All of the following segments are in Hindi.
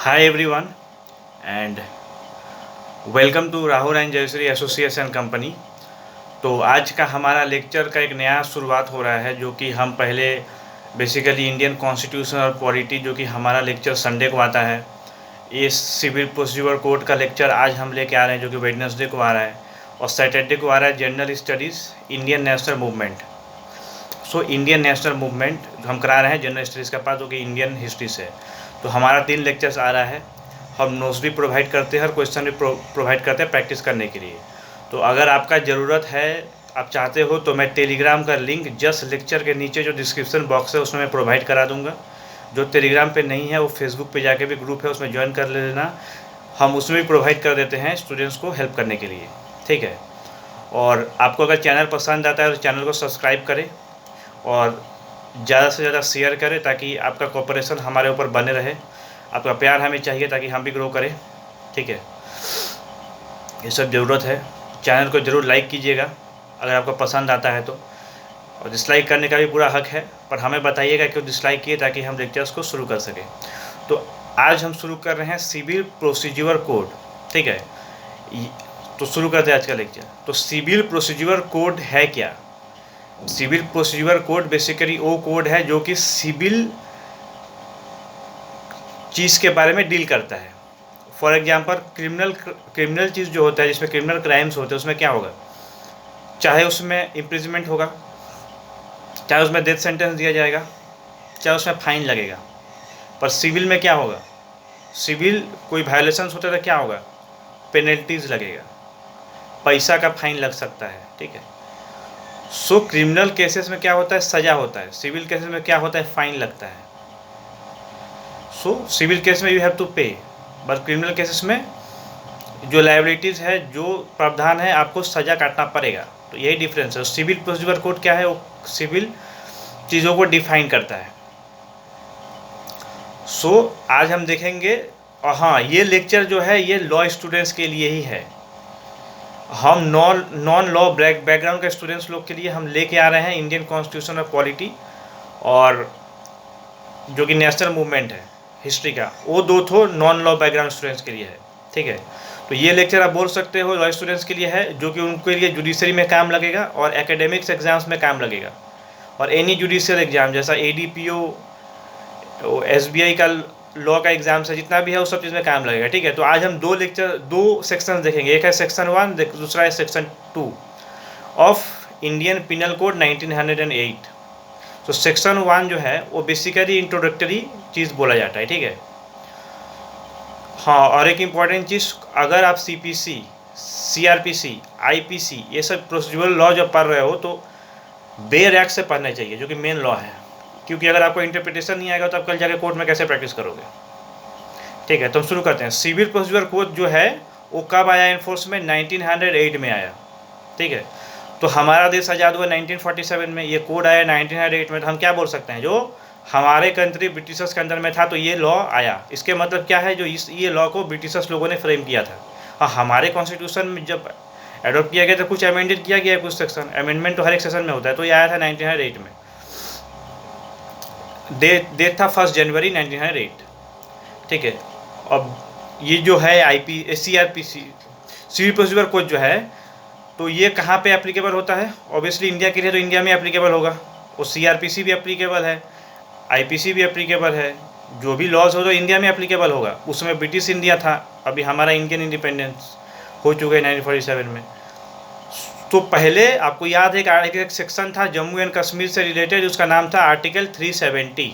Hi everyone and welcome to Rahul and Jayshree association company. तो आज का हमारा लेक्चर का एक नया शुरुआत हो रहा है, जो कि हम पहले बेसिकली इंडियन कॉन्स्टिट्यूशन और पॉलिटी, जो कि हमारा लेक्चर संडे को आता है। ये सिविल प्रोसीजर कोड का लेक्चर आज हम लेके आ रहे हैं, जो कि वेडनेसडे को आ रहा है, और सैटरडे को आ रहा है general studies Indian national movement. Indian national movement हम करा रहे हैं जनरल स्टडीज़ का पास, जो कि इंडियन हिस्ट्री से है। तो हमारा 3 लेक्चर्स आ रहा है। हम नोट्स भी प्रोवाइड करते हैं और क्वेश्चन भी प्रोवाइड करते हैं प्रैक्टिस करने के लिए। तो अगर आपका ज़रूरत है, आप चाहते हो, तो मैं टेलीग्राम का लिंक जस्ट लेक्चर के नीचे जो डिस्क्रिप्शन बॉक्स है उसमें मैं प्रोवाइड करा दूंगा। जो टेलीग्राम पे नहीं है वो फेसबुक पे जाके भी ग्रुप है, उसमें ज्वाइन कर लेना। हम उसमें भी प्रोवाइड कर देते हैं स्टूडेंट्स को हेल्प करने के लिए, ठीक है। और आपको अगर चैनल पसंद आता है तो चैनल को सब्सक्राइब करें और ज़्यादा से ज़्यादा शेयर करें, ताकि आपका कोऑपरेशन हमारे ऊपर बने रहे। आपका प्यार हमें चाहिए ताकि हम भी ग्रो करें, ठीक है। ये सब ज़रूरत है। चैनल को ज़रूर लाइक कीजिएगा अगर आपको पसंद आता है तो, और डिसलाइक करने का भी पूरा हक है, पर हमें बताइएगा क्यों डिसलाइक किए, ताकि हम लेक्चर्स को शुरू कर सकें। तो आज हम शुरू कर रहे हैं सिविल प्रोसीजर कोड, ठीक है। तो शुरू करते हैं आज का लेक्चर। तो सिविल प्रोसीजर कोड है क्या? सिविल प्रोसीजर कोड बेसिकली वो कोड है जो कि सिविल चीज़ के बारे में डील करता है। फॉर एग्जांपल क्रिमिनल चीज़ जो होता है, जिसमें क्रिमिनल क्राइम्स होते हैं, उसमें क्या होगा, चाहे उसमें इम्प्रिजमेंट होगा, चाहे उसमें डेथ सेंटेंस दिया जाएगा, चाहे उसमें फाइन लगेगा। पर सिविल में क्या होगा, सिविल कोई वायलेशंस होता है तो क्या होगा, पेनल्टीज़ लगेगा, पैसा का फाइन लग सकता है, ठीक है। क्रिमिनल केसेस में क्या होता है, सज़ा होता है। सिविल केसेस में क्या होता है, फाइन लगता है। सिविल केस में यू हैव टू पे, बट क्रिमिनल केसेस में जो लायबिलिटीज़ है, जो प्रावधान है, आपको सज़ा काटना पड़ेगा। तो यही डिफरेंस है। सिविल प्रोसीजर कोड क्या है, वो सिविल चीज़ों को डिफाइन करता है। आज हम देखेंगे, और हाँ, ये लेक्चर जो है ये लॉ स्टूडेंट्स के लिए ही है। हम नॉन लॉ बैकग्राउंड के स्टूडेंट्स लोग के लिए हम लेके आ रहे हैं इंडियन कॉन्स्टिट्यूशन और पॉलिटी, और जो कि नेशनल मूवमेंट है हिस्ट्री का, वो 2 नॉन लॉ बैकग्राउंड स्टूडेंट्स के लिए है, ठीक है। तो ये लेक्चर आप बोल सकते हो लॉ स्टूडेंट्स के लिए है, जो कि उनके लिए जुडिशरी में काम लगेगा और एकेडमिक्स एग्जाम्स में काम लगेगा, और एनी जुडिशियल एग्जाम जैसा ADPO, SBI का लॉ का एग्जाम्स है, जितना भी है वो सब चीज़ में काम लगेगा, ठीक है। तो आज हम 2 सेक्शन देखेंगे। एक है सेक्शन 1, दूसरा है section 2 of Indian penal code 1908। तो सेक्शन 1 जो है वो बेसिकली इंट्रोडक्टरी चीज़ बोला जाता है, ठीक है। हाँ, और एक इम्पॉर्टेंट चीज़, अगर आप CPC, CRPC, IPC ये सब प्रोसीजरल लॉ जब पढ़ रहे हो तो बेयर एक्ट से पढ़ना चाहिए, जो कि मेन लॉ है। क्योंकि अगर आपको इंटरप्रिटेशन नहीं आएगा तो आप कल जाके कोर्ट में कैसे प्रैक्टिस करोगे, ठीक है। तो हम शुरू करते हैं। सिविल प्रोसीजर कोड जो है वो कब आया इन्फोर्स में, 1908 में आया, ठीक है। तो हमारा देश आज़ाद हुआ 1947 में, ये कोड आया 1908 में। तो हम क्या बोल सकते हैं, जो हमारे कंट्री ब्रिटिशर्स के अंदर में था तो ये लॉ आया। इसके मतलब क्या है, जो ये लॉ को ब्रिटिशर्स लोगों ने फ्रेम किया था। हाँ, हमारे कॉन्स्टिट्यूशन में जब एडोप्ट किया गया तो कुछ अमेंडेड किया गया है, कुछ सेक्शन अमेंडमेंट तो हर एक सेशन में होता है। तो ये आया था 1908 में। डेट था 1 जनवरी 1908, ठीक है। अब ये जो है CRPC सिविल प्रोसीजर कोड जो है, तो ये कहाँ पे एप्लीकेबल होता है, ऑब्वियसली इंडिया के लिए तो इंडिया में एप्लीकेबल होगा। और CRPC भी एप्लीकेबल है, IPC भी एप्लीकेबल है। जो भी लॉज हो तो इंडिया में एप्लीकेबल होगा। उसमें ब्रिटिश इंडिया था, अभी हमारा इंडियन इंडिपेंडेंस हो चुका है 1947 में। तो पहले आपको याद है कि एक सेक्शन था जम्मू एंड कश्मीर से रिलेटेड, उसका नाम था आर्टिकल 370।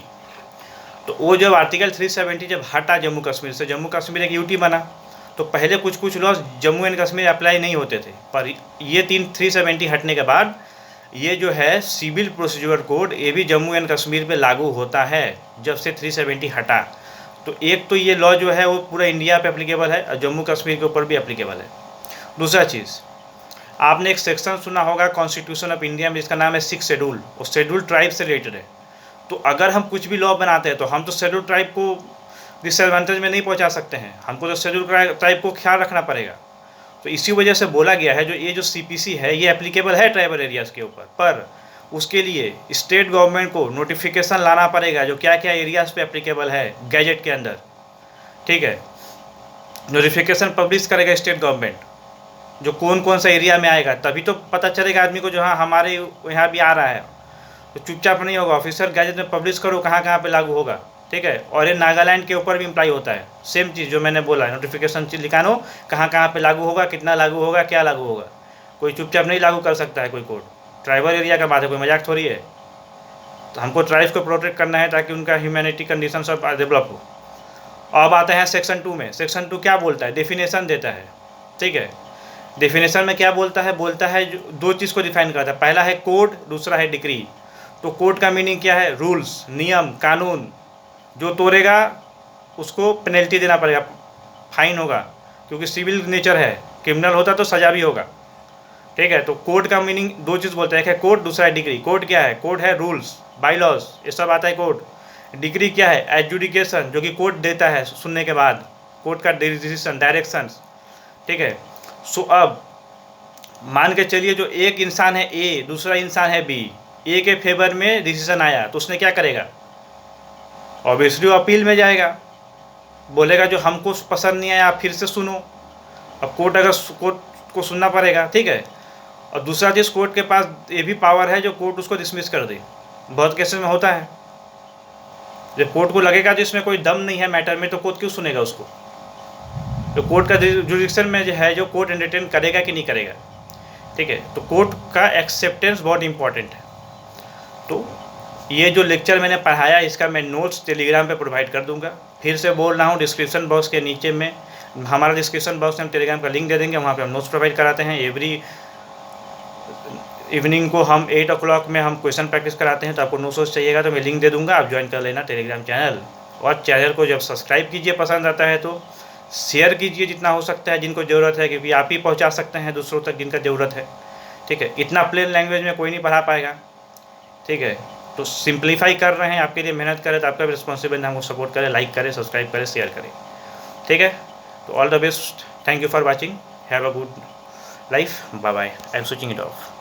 तो वो जब आर्टिकल 370 जब हटा जम्मू कश्मीर से, जम्मू कश्मीर एक UT बना, तो पहले कुछ laws Jammu and Kashmir apply नहीं होते थे। पर ये 370 हटने के बाद ये जो है सिविल प्रोसीजर कोड, ये भी जम्मू एंड कश्मीर पे लागू होता है जब से 370 हटा। तो एक तो ये लॉ जो है वो पूरा इंडिया पे एप्लीकेबल है और जम्मू कश्मीर के ऊपर भी एप्लीकेबल है। दूसरा चीज़, आपने एक सेक्शन सुना होगा कॉन्स्टिट्यूशन ऑफ इंडिया में, जिसका नाम है 6 शेड्यूल। वो शेड्यूल ट्राइब से रिलेटेड है। तो अगर हम कुछ भी लॉ बनाते हैं तो हम तो शेड्यूल ट्राइब को डिसएडवांटेज में नहीं पहुंचा सकते हैं, हमको तो शेड्यूल ट्राइब को ख्याल रखना पड़ेगा। तो इसी वजह से बोला गया है जो CPC है ये एप्लीकेबल है ट्राइबल एरियाज़ के ऊपर, पर उसके लिए स्टेट गवर्नमेंट को नोटिफिकेशन लाना पड़ेगा जो क्या क्या एरियाज़ पे एप्लीकेबल है गैजेट के अंदर, ठीक है। नोटिफिकेशन पब्लिश करेगा स्टेट गवर्नमेंट, जो कौन कौन सा एरिया में आएगा, तभी तो पता चलेगा आदमी को जो हाँ हमारे यहाँ भी आ रहा है। तो चुपचाप नहीं होगा, ऑफिसर गैजेट में पब्लिश करो कहाँ कहाँ पे लागू होगा, ठीक है। और ये नागालैंड के ऊपर भी अप्लाई होता है, सेम चीज़ जो मैंने बोला, नोटिफिकेशन चीज लिखानो कहाँ कहाँ पे लागू होगा, कितना लागू होगा, क्या लागू होगा। कोई चुपचाप नहीं लागू कर सकता है कोई कोड। ट्राइबल एरिया का बात है, कोई मजाक थोड़ी है। तो हमको ट्राइब्स को प्रोटेक्ट करना है ताकि उनका ह्यूमैनिटी कंडीशन सब डेवलप हो। अब आते हैं सेक्शन 2 में। सेक्शन 2 क्या बोलता है, डेफिनेशन देता है, ठीक है। डेफिनेशन में क्या बोलता है जो दो चीज़ को डिफाइन करता है, पहला है कोड, दूसरा है डिक्री। तो कोड का मीनिंग क्या है, रूल्स, नियम, कानून। जो तोड़ेगा उसको पेनल्टी देना पड़ेगा, फाइन होगा, क्योंकि सिविल नेचर है, क्रिमिनल होता तो सजा भी होगा, ठीक है। तो कोड का मीनिंग दो चीज़ बोलता है, एक है कोड, दूसरा है डिग्री। कोड क्या है, कोड है रूल्स, बाई लॉज, ये सब आता है कोड। डिग्री क्या है, एडजुडिकेशन, जो कि कोर्ट देता है सुनने के बाद, कोर्ट का डिसीजन, डायरेक्शंस, ठीक है। सो अब मान के चलिए जो एक इंसान है ए, दूसरा इंसान है बी, ए के फेवर में डिसीजन आया तो उसने क्या करेगा, ऑब्वियसली अपील में जाएगा, बोलेगा जो हमको पसंद नहीं आया आप फिर से सुनो। अब कोर्ट को सुनना पड़ेगा, ठीक है। और दूसरा चीज़, कोर्ट के पास ये भी पावर है जो कोर्ट उसको डिसमिस कर दे, बहुत केसेस में होता है। जब कोर्ट को लगेगा जो इसमें कोई दम नहीं है मैटर में, तो कोर्ट क्यों सुनेगा उसको। तो कोर्ट का जुरिडिक्शन में जो है, जो कोर्ट एंटरटेन करेगा कि नहीं करेगा, ठीक है। तो कोर्ट का एक्सेप्टेंस बहुत इंपॉर्टेंट है। तो ये जो लेक्चर मैंने पढ़ाया इसका मैं नोट्स टेलीग्राम पे प्रोवाइड कर दूंगा। फिर से बोल रहा हूँ, डिस्क्रिप्शन बॉक्स के नीचे में हमारा डिस्क्रिप्शन बॉक्स में हम टेलीग्राम का लिंक दे देंगे, वहाँ पे हम नोट्स प्रोवाइड कराते हैं। एवरी इवनिंग को हम 8 o'clock में हम क्वेश्चन प्रैक्टिस कराते हैं। तो आपको नोट्स चाहिएगा तो मैं लिंक दे दूंगा, आप ज्वाइन कर लेना टेलीग्राम चैनल। और चैनल को जब सब्सक्राइब कीजिए, पसंद आता है तो शेयर कीजिए जितना हो सकता है, जिनको ज़रूरत है, क्योंकि आप ही पहुंचा सकते हैं दूसरों तक जिनका ज़रूरत है, ठीक है। इतना प्लेन लैंग्वेज में कोई नहीं पढ़ा पाएगा, ठीक है। तो सिंप्लीफाई कर रहे हैं, आपके लिए मेहनत करें, तो आपका भी रिस्पॉन्सिबल है, हमको सपोर्ट करें, लाइक करें, सब्सक्राइब करें, शेयर करें, ठीक है। तो all the best, thank you for watching, have a good life, bye bye, I am switching it of.